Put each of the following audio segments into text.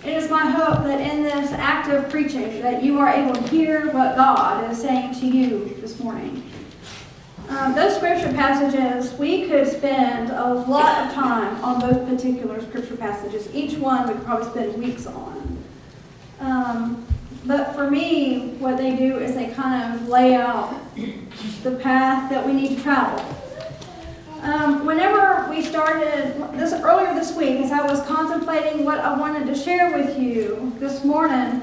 It is my hope that in this act of preaching that you are able to hear what God is saying to you this morning. Those scripture passages, we could spend a lot of time on those particular scripture passages. Each one we could probably spend weeks on. But for me, what they do is they kind of lay out the path that we need to travel. Whenever we started this earlier this week, as I was contemplating what I wanted to share with you this morning,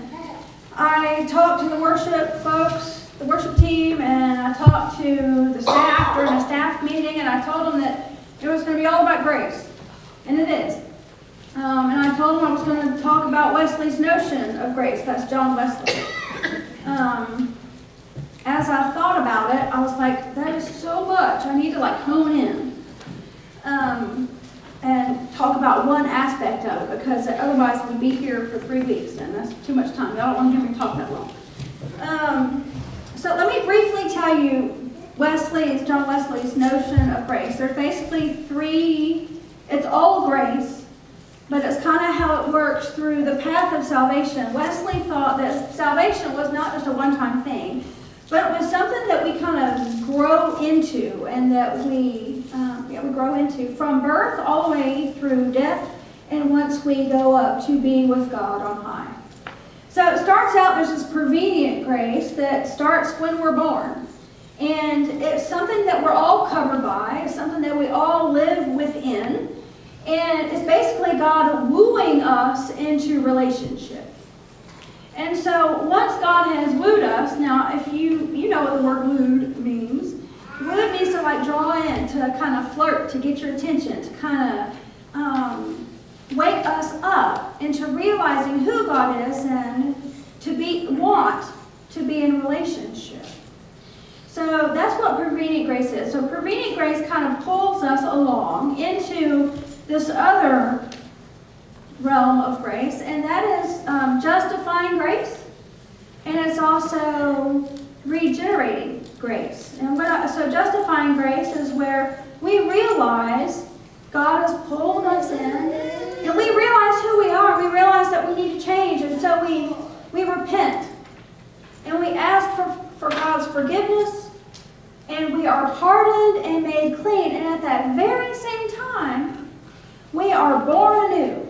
I talked to the worship folks, the worship team, and I talked to the staff during a staff meeting, and I told them that it was going to be all about grace, and it is. And I told them I was going to talk about Wesley's notion of grace. That's John Wesley. As I thought about it, I was like, that is so much. I need to hone in and talk about one aspect of it, because otherwise we'd be here for 3 weeks, and that's too much time. Y'all don't want to hear me talk that long. So let me briefly tell you John Wesley's notion of grace. There's basically three. It's all grace, but it's kind of how it works through the path of salvation. Wesley thought that salvation was not just a one-time thing, but it was something that we kind of grow into, and that we grow into from birth all the way through death, and once we go up to be with God on high. So it starts out, there's this prevenient grace that starts when we're born. And it's something that we're all covered by. It's something that we all live within. And it's basically God wooing us into relationship. And so once God has wooed us, now if you know what the word wooed means. Wooed means to draw in, to kind of flirt, to get your attention, to kind of wake us up into realizing who God is and to want to be in relationship. So that's what prevenient grace is. So prevenient grace kind of pulls us along into this other realm of grace, and that is justifying grace, and it's also regenerating grace. And so justifying grace is where we realize God is pulling us in, and we realize who we are. We realize that we need to change, and so we repent, and we ask for God's forgiveness, and we are pardoned and made clean, and at that very same time, we are born anew.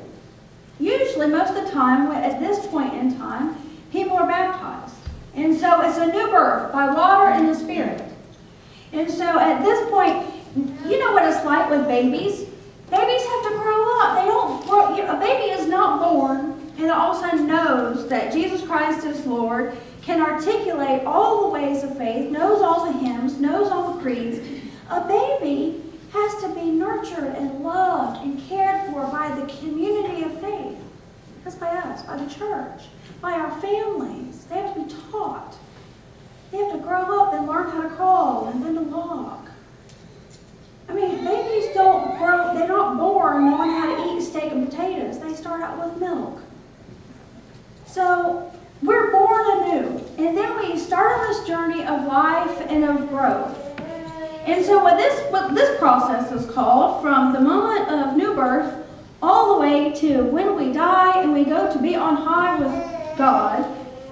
Usually, most of the time, at this point in time, people are baptized. And so it's a new birth by water and the Spirit. And so at this point, you know what it's like with babies. Babies have to grow up. They don't grow. A baby is not born and all of a sudden knows that Jesus Christ is Lord, can articulate all the ways of faith, knows all the hymns, knows all the creeds. A baby has to be nurtured and loved and cared for by the community of faith. That's by us, by the church, by our families. They have to be taught. They have to grow up and learn how to crawl and then to walk. I mean, babies don't grow, they're not born knowing how to eat steak and potatoes. They start out with milk. So we're born anew, and then we start on this journey of life and of growth. And so what this process is called, from the moment of new birth all the way to when we die and we go to be on high with God,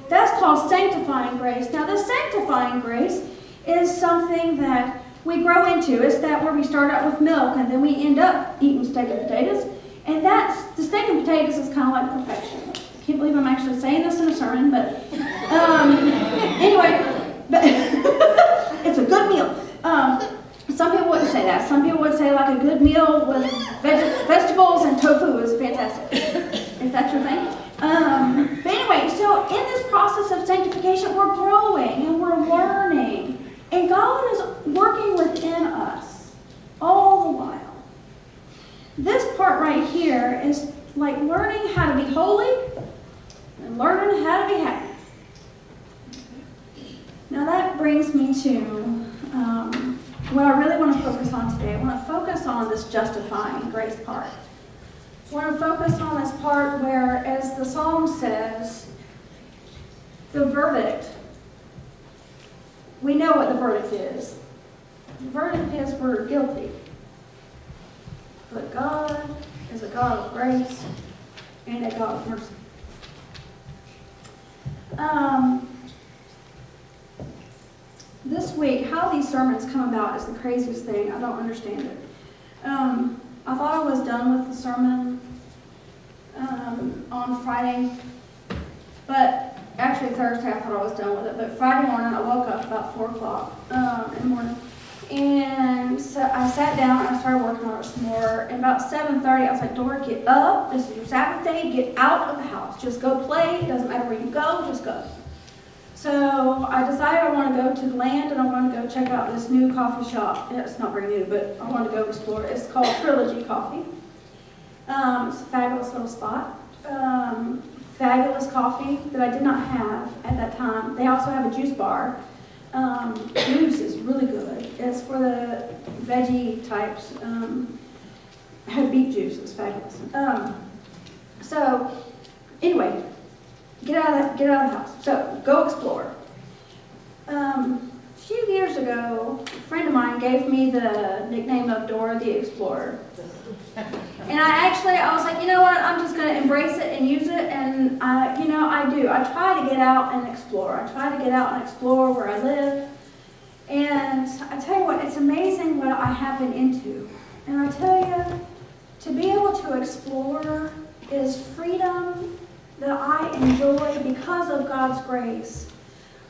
that's called sanctifying grace. Now, this sanctifying grace is something that we grow into. It's that where we start out with milk and then we end up eating steak and potatoes. And the steak and potatoes is kind of like perfection. I can't believe I'm actually saying this in a sermon, but anyway, but it's a good meal. Some people wouldn't say that. Some people would say like a good meal with vegetables and tofu is fantastic, if that's your thing. But anyway, so in this process of sanctification, we're growing and we're learning. And God is working within us all the while. This part right here is like learning how to be holy and learning how to be happy. Now that brings me to what I really want to focus on today. I want to focus on this justifying grace part. I want to focus on this part where, as the psalm says, the verdict. We know what the verdict is. The verdict is we're guilty. But God is a God of grace and a God of mercy. This week, how these sermons come about is the craziest thing. I don't understand it. I thought I was done with the sermon on Friday, but actually Thursday I thought I was done with it. But Friday morning I woke up about 4 o'clock in the morning, and so I sat down and I started working on it some more. And about 7:30 I was like, Dora, get up. This is your Sabbath day. Get out of the house. Just go play. It doesn't matter where you go. Just go. So I decided I want to go to the land and I want to go check out this new coffee shop. It's not very new, but I want to go explore it. It's called Trilogy Coffee. It's a fabulous little spot. Fabulous coffee that I did not have at that time. They also have a juice bar. Juice is really good. It's for the veggie types. Had beet juice. It was fabulous. So anyway. Get out of the house. So go explore. A few years ago, a friend of mine gave me the nickname of Dora the Explorer. And I was like, you know what? I'm just going to embrace it and use it. And I do. I try to get out and explore. I try to get out and explore where I live. And I tell you what, it's amazing what I have been into. And I tell you, to be able to explore is freedom that I enjoy because of God's grace.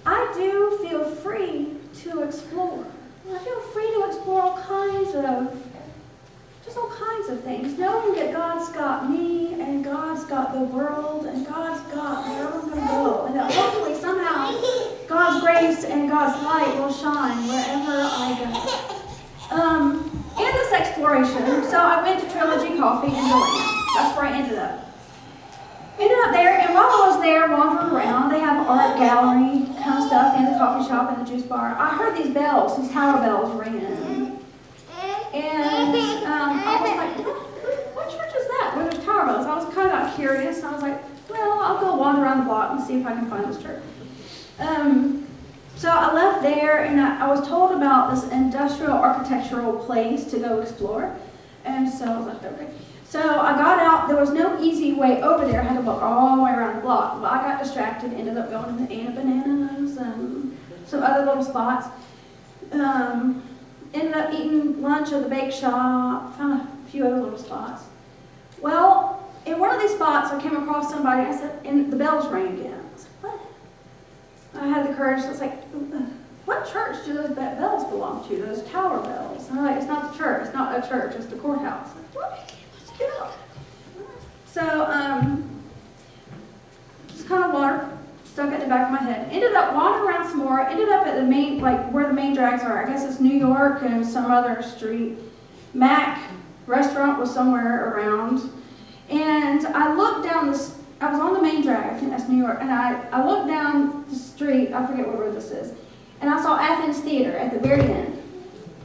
I do feel free to explore. I feel free to explore all kinds of things, knowing that God's got me and God's got the world and God's got where I'm going to go, and that hopefully somehow God's grace and God's light will shine wherever I go. In this exploration, so I went to Trilogy Coffee in DeLand. That's where I ended up. Ended up there, and while I was there wandering around, they have art gallery kind of stuff in the coffee shop and the juice bar. I heard these bells, these tower bells ringing. And I was like, what church is that? Where there's tower bells? I was kind of curious. I was like, well, I'll go wander around the block and see if I can find this church. So I left there, and I was told about this industrial architectural place to go explore. And so I was like, okay. So I got out. There was no easy way over there. I had to walk all the way around the block. But I got distracted, ended up going to Anna Bananas and some other little spots. Ended up eating lunch at the bake shop, found a few other little spots. Well, in one of these spots, I came across somebody. I said, and the bells rang again. I was like, what? I had the courage. I was like, what church do those bells belong to? Those tower bells? And I'm like, it's not the church. It's not a church. It's the courthouse. I'm like, what? Let's get up. So, just kind of stuck it in the back of my head. Ended up wandering around some more. Ended up at the main, like where the main drags are. I guess it's New York and some other street. Mac restaurant was somewhere around. And I looked down this, I was on the main drag, I think that's New York, and I looked down the street, I forget what road this is, and I saw Athens Theater at the very end.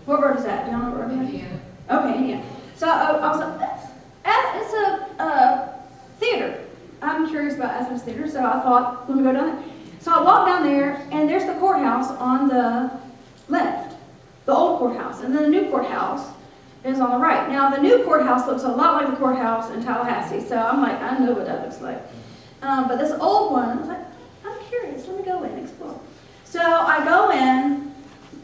What road is that? Do y'all know what road it is? Indiana. Okay, Indiana. So I was like, it's a theater. I'm curious about Athens Theater, so I thought, let me go down there. So I walked down there, and there's the courthouse on the left, the old courthouse, and then the new courthouse is on the right. Now, the new courthouse looks a lot like the courthouse in Tallahassee, so I'm like, I know what that looks like. But this old one, I was like, I'm curious, let me go in and explore. So I go in,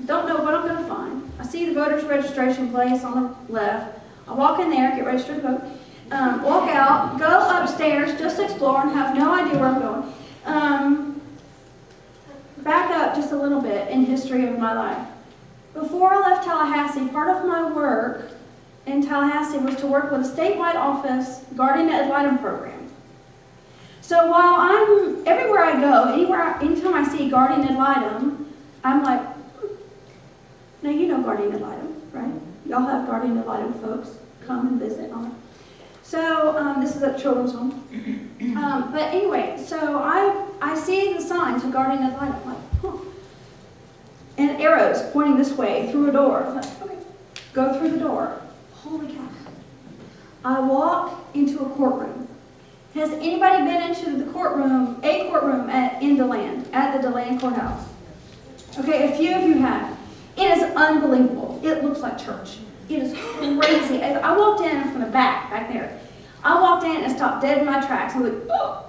don't know what I'm going to find. I see the voter's registration place on the left. I walk in there, get registered to vote. Walk out, go upstairs, just explore and have no idea where I'm going. Back up just a little bit in history of my life. Before I left Tallahassee, part of my work in Tallahassee was to work with a statewide office guardian ad litem program. So while I'm everywhere I go, anytime I see guardian ad litem, I'm like, now you know guardian ad litem, right? Y'all have guardian ad litem folks come and visit on it. So this is at children's home. But anyway, so I see the signs of guardian ad litem. I'm like, huh. And arrows pointing this way through a door. I'm like, okay, go through the door. Holy cow. I walk into a courtroom. Has anybody been into the courtroom, in DeLand, at the DeLand courthouse? Okay, a few of you have. It is unbelievable. It looks like church. It is crazy. I walked in from the back there. I walked in and stopped dead in my tracks. I was like, oh.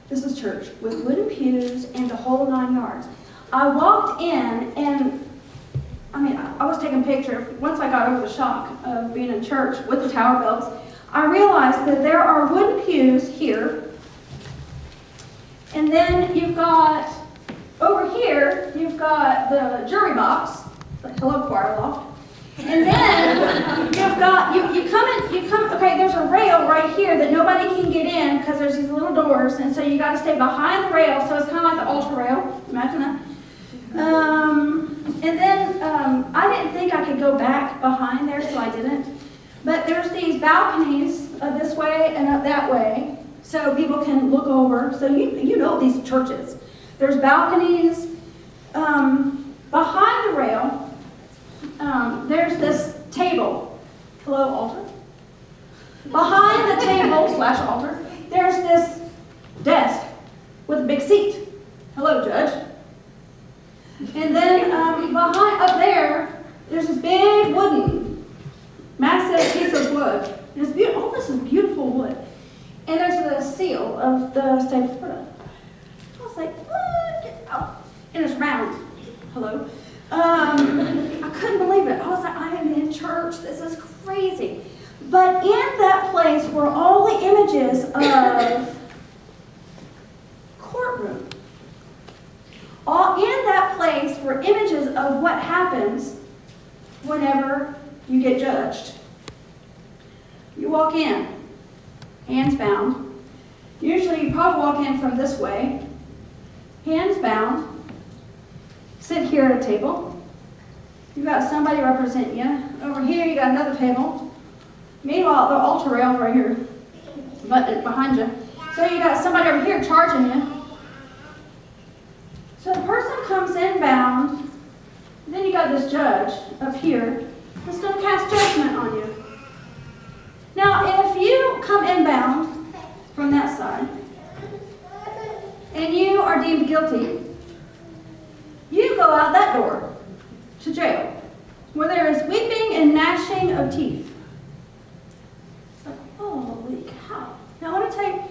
This is church, with wooden pews and the whole 9 yards. I walked in and, I was taking pictures. Once I got over the shock of being in church with the tower bells, I realized that there are wooden pews here. And then you've got, over here, you've got the jury box, the Hello Choir Loft. And then you've got, you come, okay, there's a rail right here that nobody can get in because there's these little doors, and so you got to stay behind the rail, so it's kind of like the altar rail. Imagine that. And then I didn't think I could go back behind there, so I didn't. But there's these balconies this way and up that way, so people can look over. So you know these churches. There's balconies behind the rail. There's this table. Hello, altar. Behind the table / altar, there's this desk with a big seat. Hello, judge. And then behind up there, there's this big wooden, massive piece of wood. And it's beautiful. All this is beautiful wood. And there's the seal of the state of Florida. I was like, what? Oh. And it's round. Hello. I couldn't believe it. I was like, I am in church. This is crazy. But in that place were all the images of courtroom. All in that place were images of what happens whenever you get judged. You walk in, hands bound. Usually you probably walk in from this way, hands bound. Sit here at a table. You've got somebody representing you. Over here, you got another table. Meanwhile, the altar rail right here, but behind you. So you got somebody over here charging you. So the person comes in bound. Then you got this judge up here that's going to cast judgment on you. Now, if you come inbound from that side, and you are deemed guilty, you go out that door to jail, where there is weeping and gnashing of teeth. It's like, holy cow. Now, let me tell you,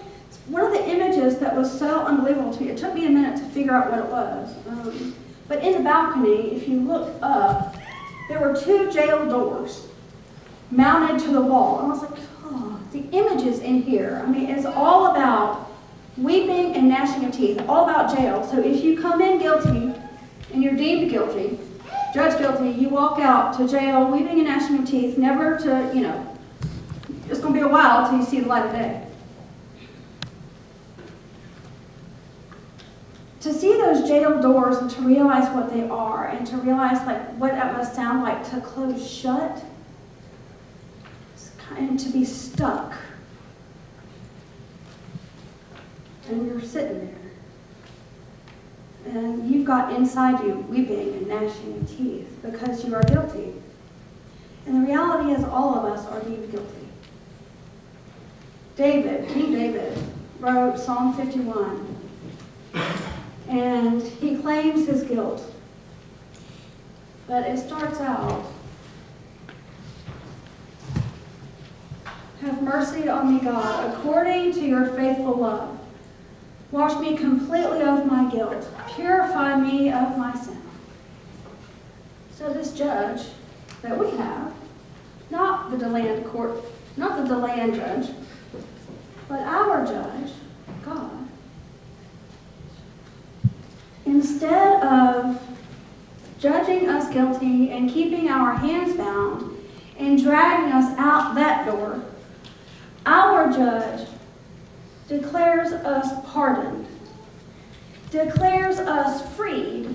one of the images that was so unbelievable to me, it took me a minute to figure out what it was. But in the balcony, if you look up, there were 2 jail doors mounted to the wall. And I was like, oh, the images in here, it's all about weeping and gnashing of teeth, all about jail. So if you come in guilty, and you're deemed guilty, judged guilty, you walk out to jail weeping and gnashing of teeth, never to, it's going to be a while till you see the light of day. To see those jail doors and to realize what they are and to realize what that must sound like to close shut and to be stuck. And you're sitting there. And you've got inside you weeping and gnashing of teeth because you are guilty. And the reality is all of us are deemed guilty. King David, wrote Psalm 51. And he claims his guilt. But it starts out, have mercy on me, God, according to your faithful love. Wash me completely of my guilt. Purify me of my sin. So this judge that we have, not the DeLand court, not the DeLand judge, but our judge, God, instead of judging us guilty and keeping our hands bound and dragging us out that door, our judge declares us pardoned, declares us freed,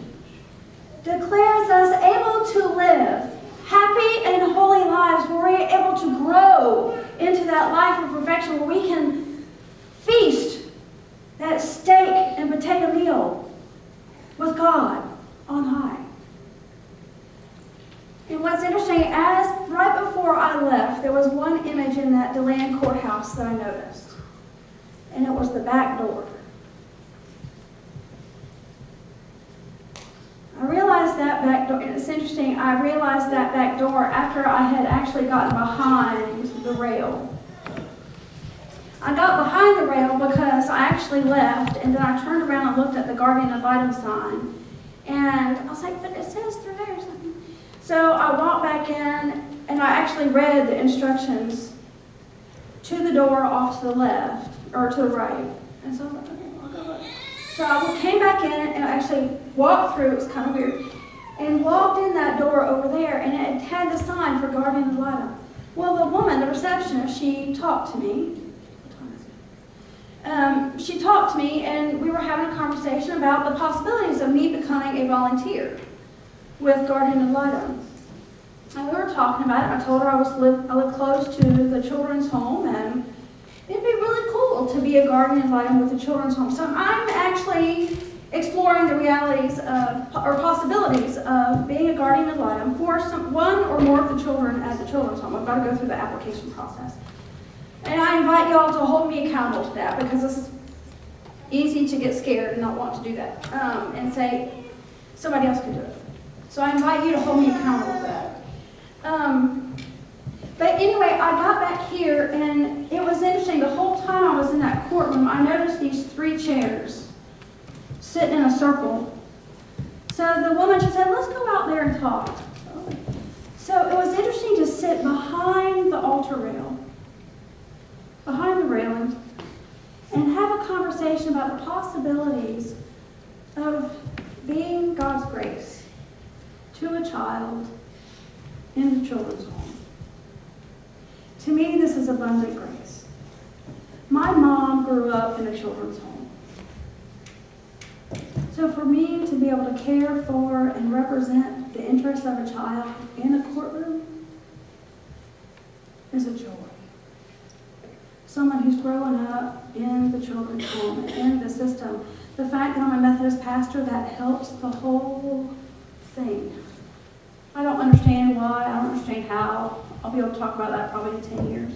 declares us able to live happy and holy lives where we're able to grow into that life of perfection where we can feast that steak and potato meal with God on high. And what's interesting, right before I left, there was one image in that DeLand courthouse that I noticed. And it was the back door. I realized that back door, and it's interesting, I realized that back door after I had actually gotten behind the rail. I got behind the rail because actually left, and then I turned around and looked at the guardian ad litem sign, and I was like, but it says through there or something. So I walked back in, and I actually read the instructions to the door off to the left, or to the right. And so I was like, okay, I'll go look. So I came back in and I actually walked through, it was kind of weird, and walked in that door over there, and it had the sign for guardian ad litem. Well, the woman, the receptionist, she talked to me. She talked to me, and we were having a conversation about the possibilities of me becoming a volunteer with guardian ad litem. And we were talking about it. I told her I live close to the children's home, and it'd be really cool to be a guardian ad litem with the children's home. So I'm actually exploring the realities of, or possibilities of being a guardian ad litem for one or more of the children at the children's home. I've got to go through the application process. And I invite y'all to hold me accountable to that, because it's easy to get scared and not want to do that and say somebody else can do it. So I invite you to hold me accountable to that. But anyway, I got back here, and it was interesting. The whole time I was in that courtroom, I noticed these 3 chairs sitting in a circle. So the woman, she said, let's go out there and talk. So it was interesting to sit behind the altar rail, behind the railing, and have a conversation about the possibilities of being God's grace to a child in the children's home. To me, this is abundant grace. My mom grew up in a children's home. So for me to be able to care for and represent the interests of a child in a courtroom is a joy. Someone who's growing up in the children's home, in the system. The fact that I'm a Methodist pastor, that helps the whole thing. I don't understand why, I don't understand how. I'll be able to talk about that probably in 10 years.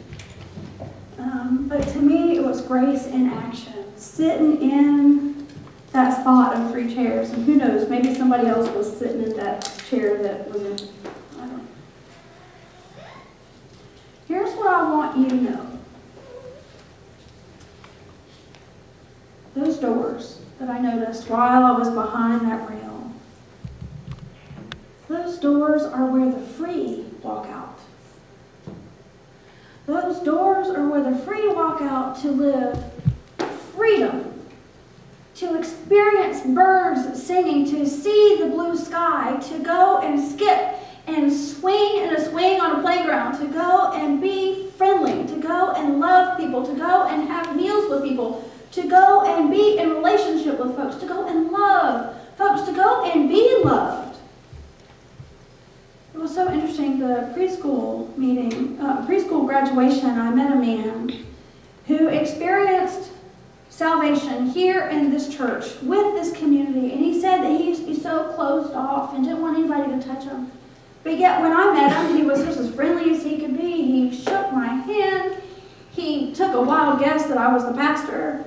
But to me, it was grace in action. Sitting in that spot of 3 chairs, and who knows, maybe somebody else was sitting in that chair that was in, I don't know. Here's what I want you to know. Those doors that I noticed while I was behind that rail, those doors are where the free walk out. Those doors are where the free walk out to live freedom, to experience birds singing, to see the blue sky, to go and skip and swing in a swing on a playground, to go and be friendly, to go and love people, to go and have meals with people, to go and be in relationship with folks, to go and love folks, to go and be loved. It was so interesting, the preschool meeting, preschool graduation, I met a man who experienced salvation here in this church with this community, and he said that he used to be so closed off and didn't want anybody to touch him. But yet when I met him, he was just as friendly as he could be. He shook my hand. He took a wild guess that I was the pastor.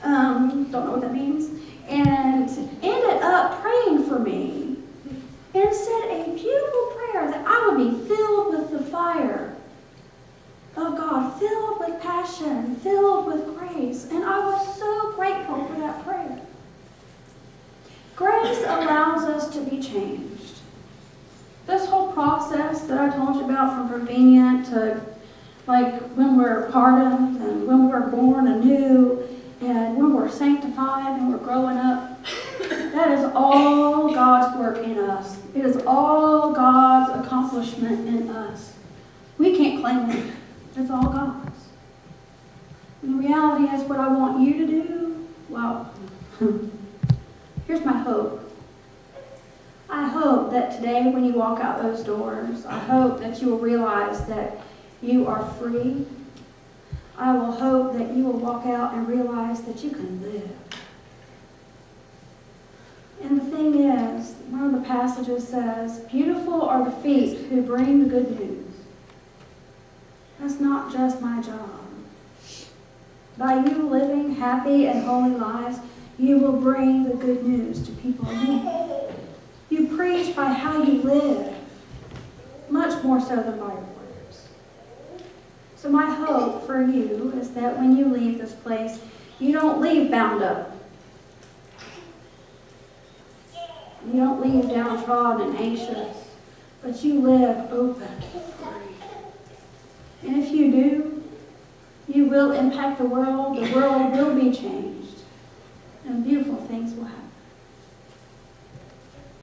Don't know what that means. And ended up praying for me. And said a beautiful prayer that I would be filled with the fire of God, filled with passion, filled with grace. And I was so grateful for that prayer. Grace allows us to be changed. This whole process that I told you about, from prevenient to like when we're pardoned and when we're born anew and when we're sanctified and we're growing up, that is all God's work in us. It is all God's accomplishment in us. We can't claim it. It's all God's. And the reality is, what I want you to do, well, here's my hope. I hope that today when you walk out those doors, I hope that you will realize that you are free. I will hope that you will walk out and realize that you can live. And the thing is, one of the passages says, beautiful are the feet who bring the good news. That's not just my job. By you living happy and holy lives, you will bring the good news to people. You preach by how you live, much more so than by your words. So my hope for you is that when you leave this place, You don't leave bound up. You don't leave downtrodden and anxious, but you live open and free. And if you do, you will impact the world will be changed, and beautiful things will happen.